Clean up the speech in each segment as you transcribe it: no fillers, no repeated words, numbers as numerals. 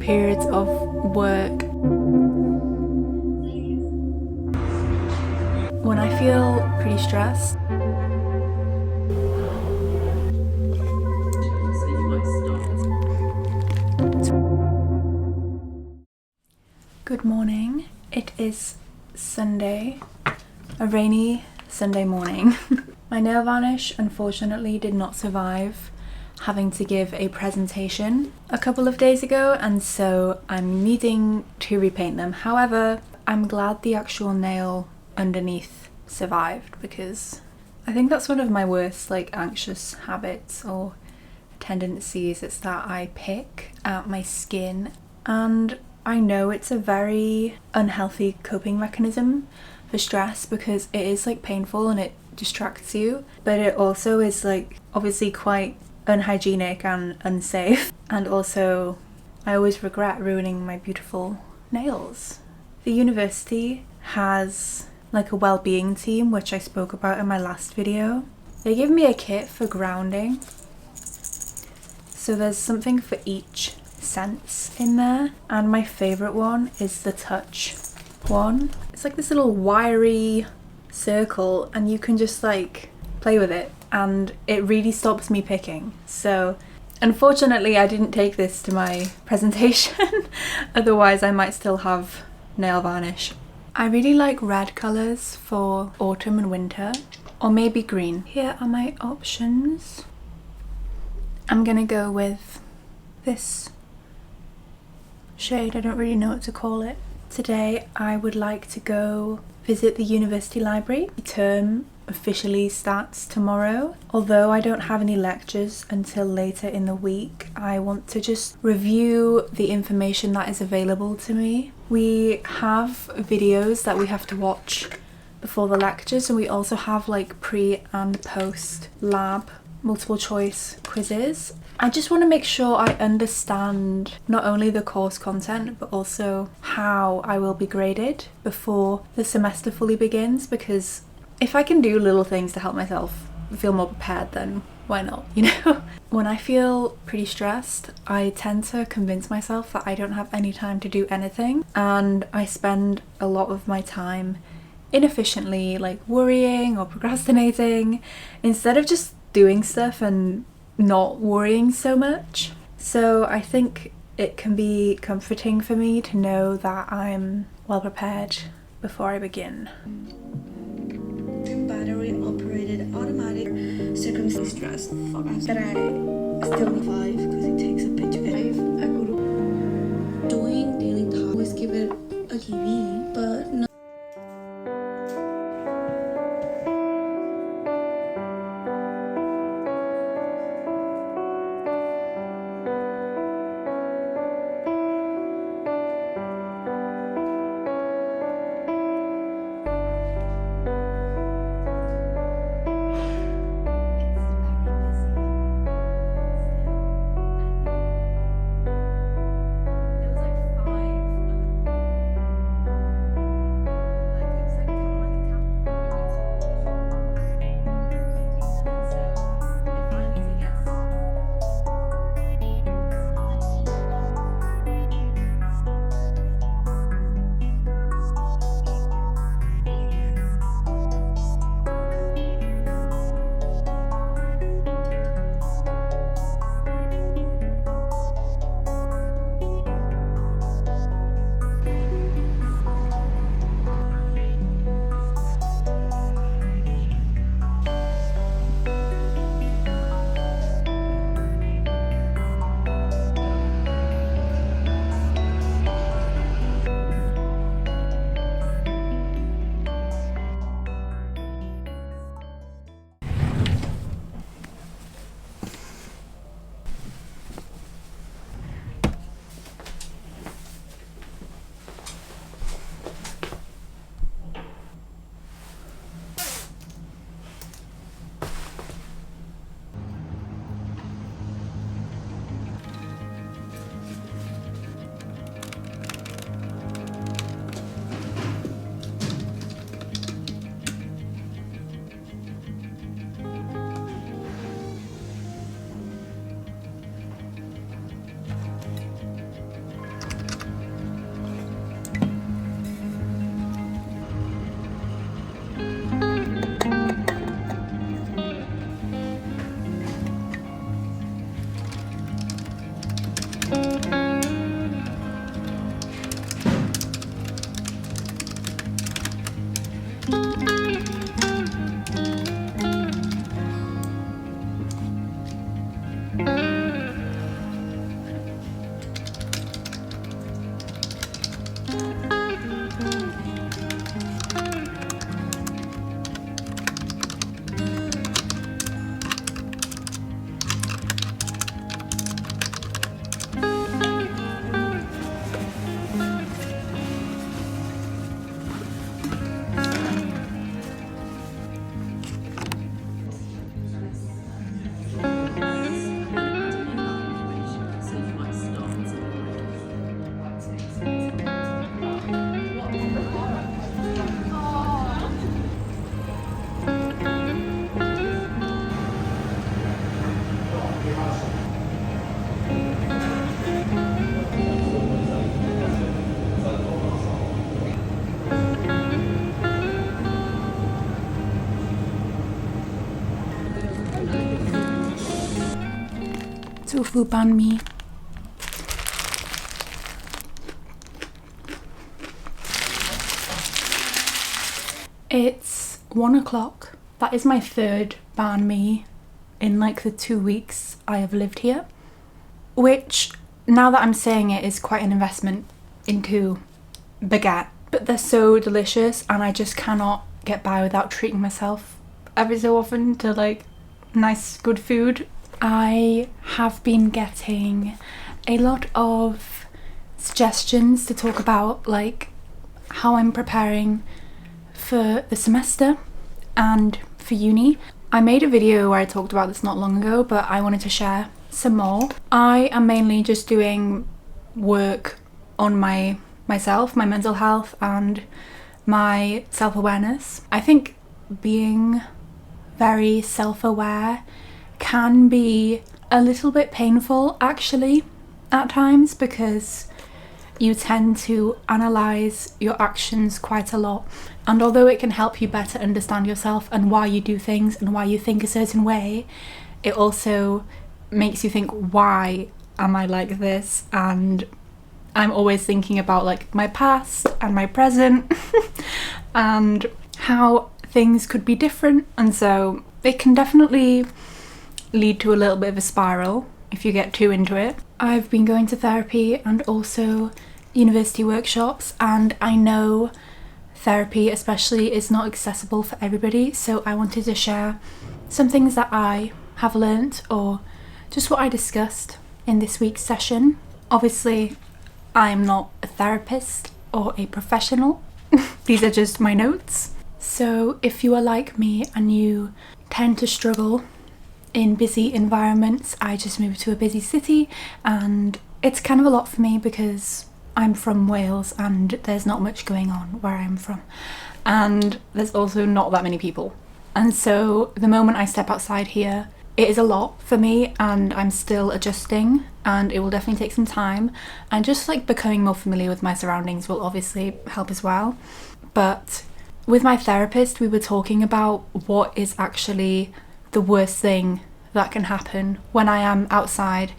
periods of work. When I feel pretty stressed, good morning. It is Sunday, a rainy Sunday morning. My nail varnish unfortunately did not survive having to give a presentation a couple of days ago, and so I'm needing to repaint them. However, I'm glad the actual nail underneath survived, because I think that's one of my worst anxious habits or tendencies. It's that I pick at my skin, and I know it's a very unhealthy coping mechanism for stress because it is painful and it distracts you, but it also is obviously quite unhygienic and unsafe, and also I always regret ruining my beautiful nails. The university has a well-being team, which I spoke about in my last video. They give me a kit for grounding, so there's something for each sense in there, and my favorite one is the touch one. It's this little wiry circle, and you can just play with it, and it really stops me picking. So unfortunately I didn't take this to my presentation, otherwise I might still have nail varnish. I really like red colours for autumn and winter, or maybe green. Here are my options. I'm gonna go with this shade, I don't really know what to call it. Today I would like to go visit the university library. The term officially starts tomorrow. Although I don't have any lectures until later in the week, I want to just review the information that is available to me. We have videos that we have to watch before the lectures, and we also have pre and post lab multiple choice quizzes. I just want to make sure I understand not only the course content but also how I will be graded before the semester fully begins, because if I can do little things to help myself feel more prepared, then why not, you know? When I feel pretty stressed, I tend to convince myself that I don't have any time to do anything, and I spend a lot of my time inefficiently worrying or procrastinating instead of just doing stuff and not worrying so much. So I think it can be comforting for me to know that I'm well prepared before I begin. Battery operated automatic circumstance stress that I still need 5 because it takes a bit to get. I go to doing daily tasks, always give it a TV, but no. tofu banh mi. It's 1 o'clock. That is my third banh mi in like the 2 weeks I have lived here, which now that I'm saying it is quite an investment into baguette, but they're so delicious and I just cannot get by without treating myself every so often to like nice good food. I have been getting a lot of suggestions to talk about like how I'm preparing for the semester and for uni. I made a video where I talked about this not long ago, but I wanted to share some more. I am mainly just doing work on myself, my mental health and my self-awareness. I think being very self-aware can be a little bit painful actually at times, because you tend to analyze your actions quite a lot, and although it can help you better understand yourself and why you do things and why you think a certain way, it also makes you think, why am I like this? And I'm always thinking about like my past and my present and how things could be different, and so it can definitely lead to a little bit of a spiral if you get too into it. I've been going to therapy and also university workshops, and I know therapy especially is not accessible for everybody, so I wanted to share some things that I have learnt or just what I discussed in this week's session. Obviously I'm not a therapist or a professional. These are just my notes. So if you are like me and you tend to struggle in busy environments, I just moved to a busy city and it's kind of a lot for me because I'm from Wales and there's not much going on where I'm from, and there's also not that many people, and so the moment I step outside here it is a lot for me and I'm still adjusting, and it will definitely take some time, and just like becoming more familiar with my surroundings will obviously help as well. But with my therapist we were talking about what is actually the worst thing that can happen when I am outside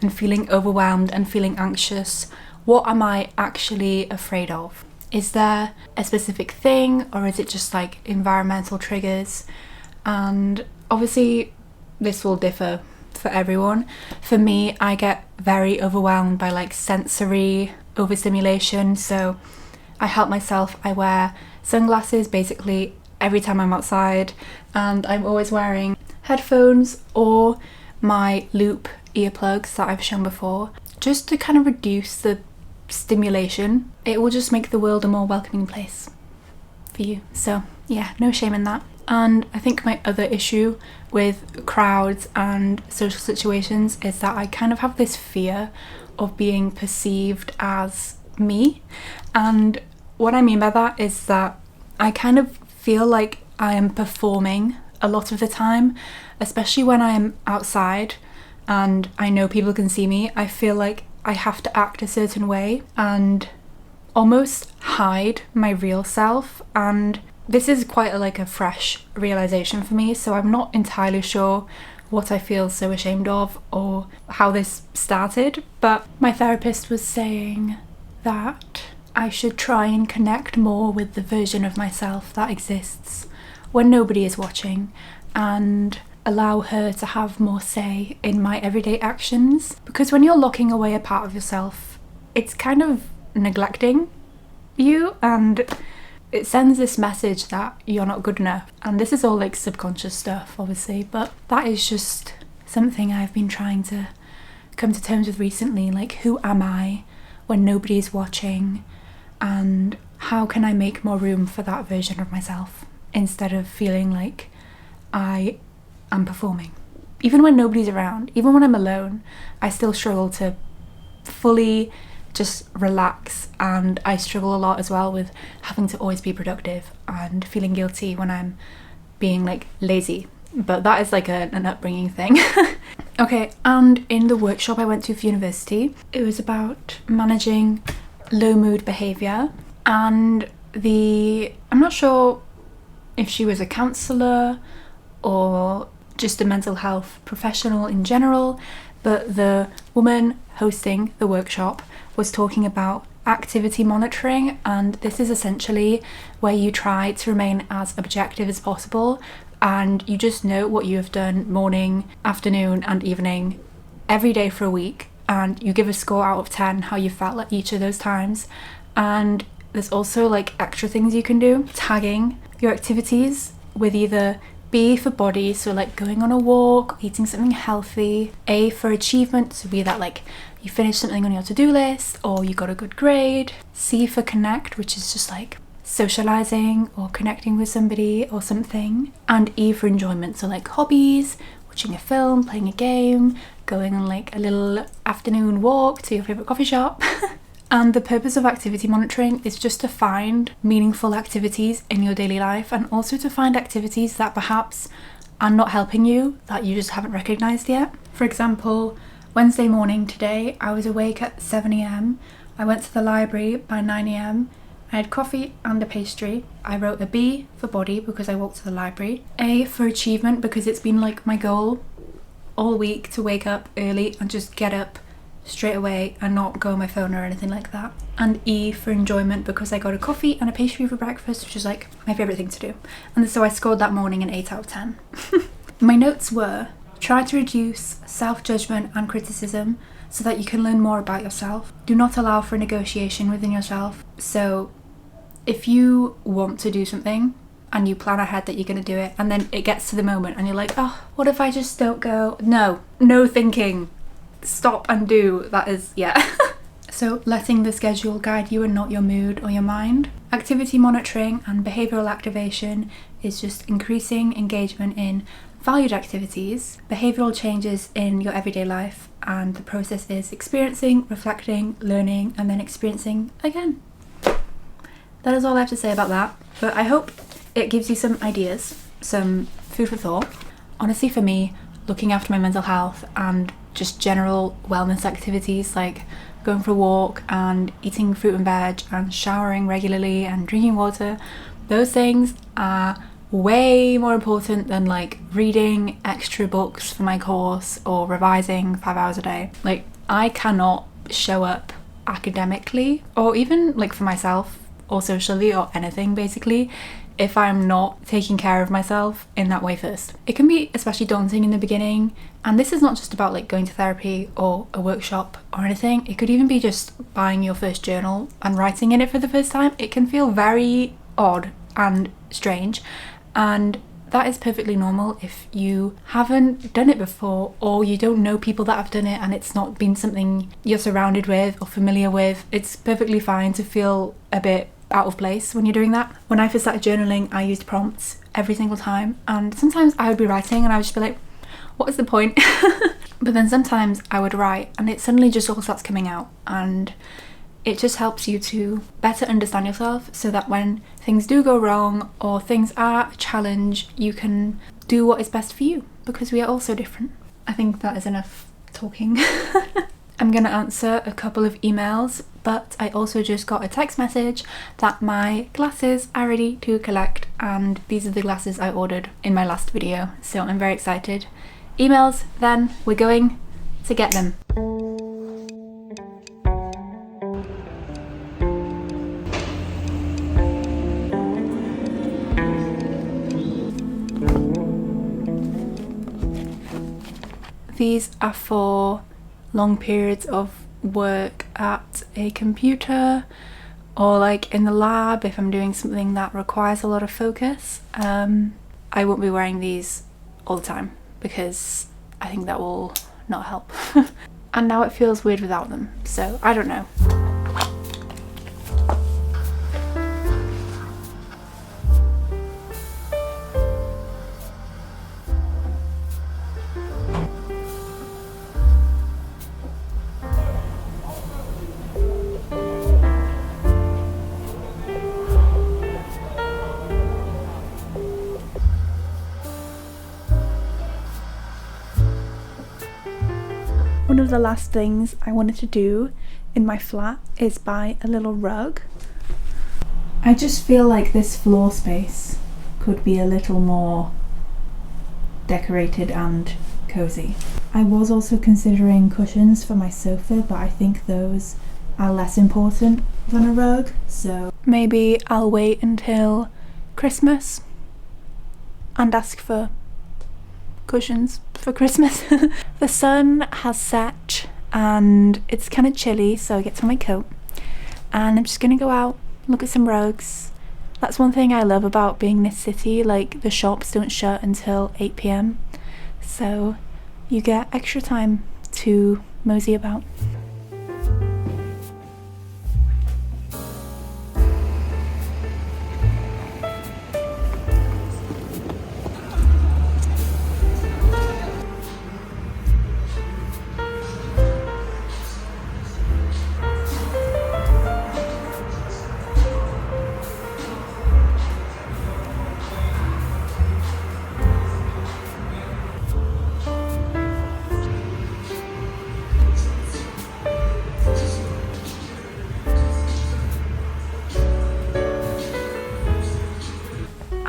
and feeling overwhelmed and feeling anxious. What am I actually afraid of? Is there a specific thing, or is it just like environmental triggers? And obviously this will differ for everyone. For me, I get very overwhelmed by like sensory overstimulation, so I help myself. I wear sunglasses basically every time I'm outside, and I'm always wearing headphones or my loop earplugs that I've shown before, just to kind of reduce the stimulation. It will just make the world a more welcoming place for you. So yeah, no shame in that. And I think my other issue with crowds and social situations is that I kind of have this fear of being perceived as me. And what I mean by that is that I kind of feel like I am performing a lot of the time, especially when I'm outside and I know people can see me. I feel like I have to act a certain way and almost hide my real self, and this is quite a fresh realization for me, so I'm not entirely sure what I feel so ashamed of or how this started. But my therapist was saying that I should try and connect more with the version of myself that exists when nobody is watching, and allow her to have more say in my everyday actions, because when you're locking away a part of yourself it's kind of neglecting you, and it sends this message that you're not good enough. And this is all like subconscious stuff obviously, but that is just something I've been trying to come to terms with recently. Like, who am I when nobody's watching, and how can I make more room for that version of myself instead of feeling like I am performing. Even when nobody's around, even when I'm alone, I still struggle to fully just relax, and I struggle a lot as well with having to always be productive and feeling guilty when I'm being like lazy. But that is like an upbringing thing. Okay, and in the workshop I went to for university, it was about managing low mood behaviour, and I'm not sure if she was a counsellor or just a mental health professional in general, but the woman hosting the workshop was talking about activity monitoring, and this is essentially where you try to remain as objective as possible and you just note what you have done morning, afternoon and evening every day for a week, and you give a score out of 10 how you felt at each of those times. And there's also like extra things you can do, tagging your activities with either B for body, so like going on a walk, eating something healthy, A for achievement, so be that like you finished something on your to-do list or you got a good grade, C for connect, which is just like socializing or connecting with somebody or something, and E for enjoyment, so like hobbies, watching a film, playing a game, going on like a little afternoon walk to your favorite coffee shop. And the purpose of activity monitoring is just to find meaningful activities in your daily life, and also to find activities that perhaps are not helping you, that you just haven't recognised yet. For example, Wednesday morning today, I was awake at 7 a.m. I went to the library by 9 a.m. I had coffee and a pastry. I wrote a B for body because I walked to the library, A for achievement because it's been like my goal all week to wake up early and just get up straight away and not go on my phone or anything like that, and E for enjoyment because I got a coffee and a pastry for breakfast, which is like my favourite thing to do, and so I scored that morning an 8 out of 10. My notes were: try to reduce self-judgment and criticism so that you can learn more about yourself. Do not allow for negotiation within yourself. So if you want to do something and you plan ahead that you're going to do it, and then it gets to the moment and you're like, oh, what if I just don't go? No thinking. Stop and do. That is, yeah. So letting the schedule guide you and not your mood or your mind. Activity monitoring and behavioural activation is just increasing engagement in valued activities, behavioural changes in your everyday life, and the process is experiencing, reflecting, learning, and then experiencing again. That is all I have to say about that, but I hope it gives you some ideas, some food for thought. Honestly, for me, looking after my mental health and just general wellness activities like going for a walk and eating fruit and veg and showering regularly and drinking water, those things are way more important than like reading extra books for my course or revising 5 hours a day. Like, I cannot show up academically or even like for myself or socially or anything basically if I'm not taking care of myself in that way first. It can be especially daunting in the beginning, and this is not just about like going to therapy or a workshop or anything. It could even be just buying your first journal and writing in it for the first time. It can feel very odd and strange, and that is perfectly normal if you haven't done it before or you don't know people that have done it and it's not been something you're surrounded with or familiar with. It's perfectly fine to feel a bit out of place when you're doing that. When I first started journaling, I used prompts every single time, and sometimes I would be writing and I would just be like, what is the point? But then sometimes I would write and it suddenly just all starts coming out, and it just helps you to better understand yourself so that when things do go wrong or things are a challenge, you can do what is best for you, because we are all so different. I think that is enough talking. I'm going to answer a couple of emails, but I also just got a text message that my glasses are ready to collect, and these are the glasses I ordered in my last video, so I'm very excited. Emails, then we're going to get them. These are for long periods of work at a computer or like in the lab if I'm doing something that requires a lot of focus. I won't be wearing these all the time because I think that will not help. And now it feels weird without them, so I don't know. One of the last things I wanted to do in my flat is buy a little rug. I just feel like this floor space could be a little more decorated and cozy. I was also considering cushions for my sofa, but I think those are less important than a rug, so maybe I'll wait until Christmas and ask for cushions for Christmas. The sun has set and it's kind of chilly, so I get to my coat and I'm just gonna go out, look at some rugs. That's one thing I love about being in this city, like the shops don't shut until 8 p.m, so you get extra time to mosey about.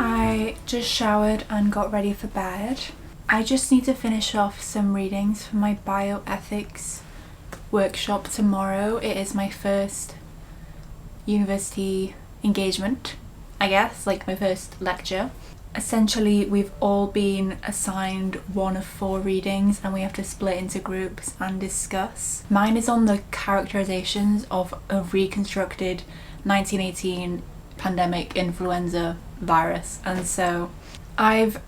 I just showered and got ready for bed. I just need to finish off some readings for my bioethics workshop tomorrow. It is my first university engagement, I guess, like my first lecture. Essentially, we've all been assigned one of 4 readings and we have to split into groups and discuss. Mine is on the characterizations of a reconstructed 1918 pandemic influenza virus, and so I've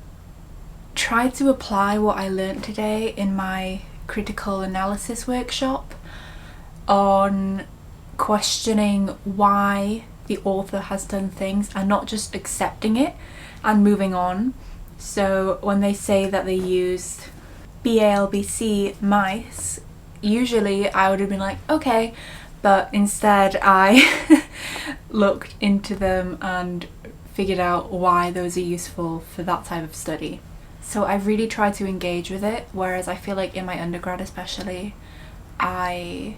tried to apply what I learned today in my critical analysis workshop on questioning why the author has done things and not just accepting it and moving on. So when they say that they used BALBC mice, usually I would have been like, okay, but instead I looked into them and figured out why those are useful for that type of study. So I've really tried to engage with it, whereas I feel like in my undergrad especially, I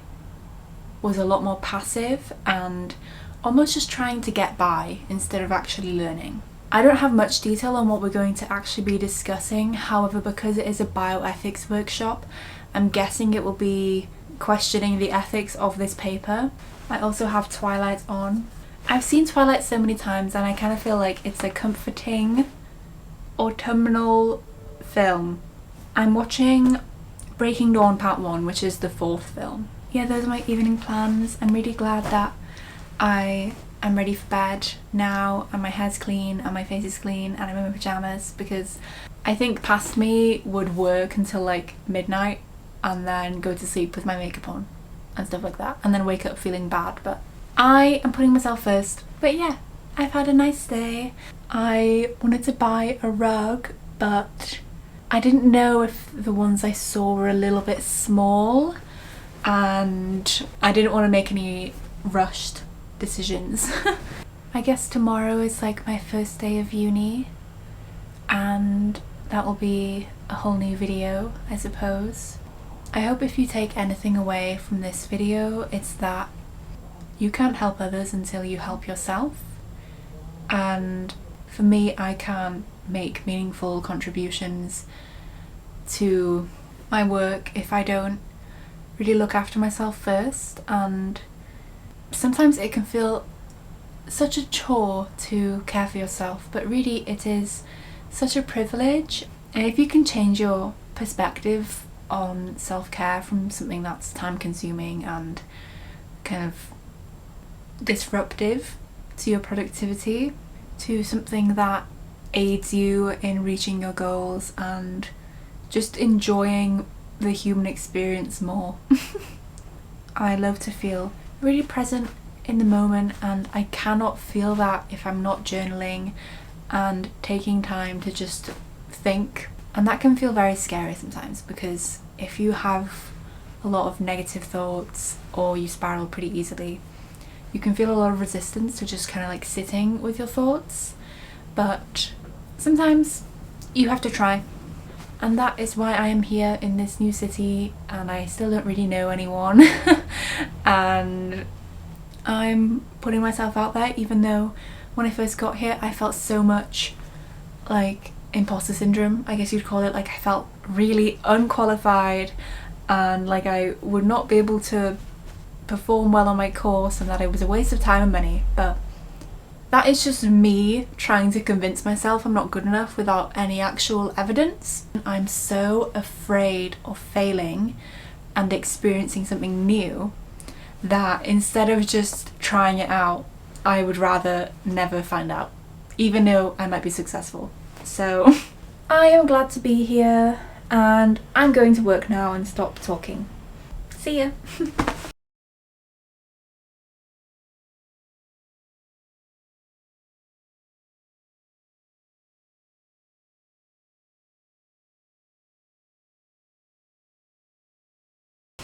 was a lot more passive and almost just trying to get by instead of actually learning. I don't have much detail on what we're going to actually be discussing, however, because it is a bioethics workshop, I'm guessing it will be questioning the ethics of this paper. I also have Twilight on. I've seen Twilight so many times and I kind of feel like it's a comforting autumnal film. I'm watching Breaking Dawn Part 1, which is the 4th film. Yeah, those are my evening plans. I'm really glad that I am ready for bed now and my hair's clean and my face is clean and I'm in my pyjamas, because I think past me would work until like midnight and then go to sleep with my makeup on and stuff like that and then wake up feeling bad, but I am putting myself first. But yeah, I've had a nice day. I wanted to buy a rug, but I didn't know if the ones I saw were a little bit small and I didn't want to make any rushed decisions. I guess tomorrow is like my first day of uni and that will be a whole new video, I suppose. I hope if you take anything away from this video, it's that you can't help others until you help yourself. And for me, I can't make meaningful contributions to my work if I don't really look after myself first. And sometimes it can feel such a chore to care for yourself, but really it is such a privilege. And if you can change your perspective on self-care from something that's time consuming and kind of disruptive to your productivity to something that aids you in reaching your goals and just enjoying the human experience more. I love to feel really present in the moment, and I cannot feel that if I'm not journaling and taking time to just think. And that can feel very scary sometimes, because if you have a lot of negative thoughts or you spiral pretty easily, you can feel a lot of resistance to just kind of like sitting with your thoughts. But sometimes you have to try, and that is why I am here in this new city and I still don't really know anyone and I'm putting myself out there, even though when I first got here I felt so much like imposter syndrome, I guess you'd call it. Like I felt really unqualified and like I would not be able to perform well on my course and that it was a waste of time and money. But that is just me trying to convince myself I'm not good enough without any actual evidence. I'm so afraid of failing and experiencing something new that instead of just trying it out, I would rather never find out, even though I might be successful. So I am glad to be here and I'm going to work now and stop talking. See ya!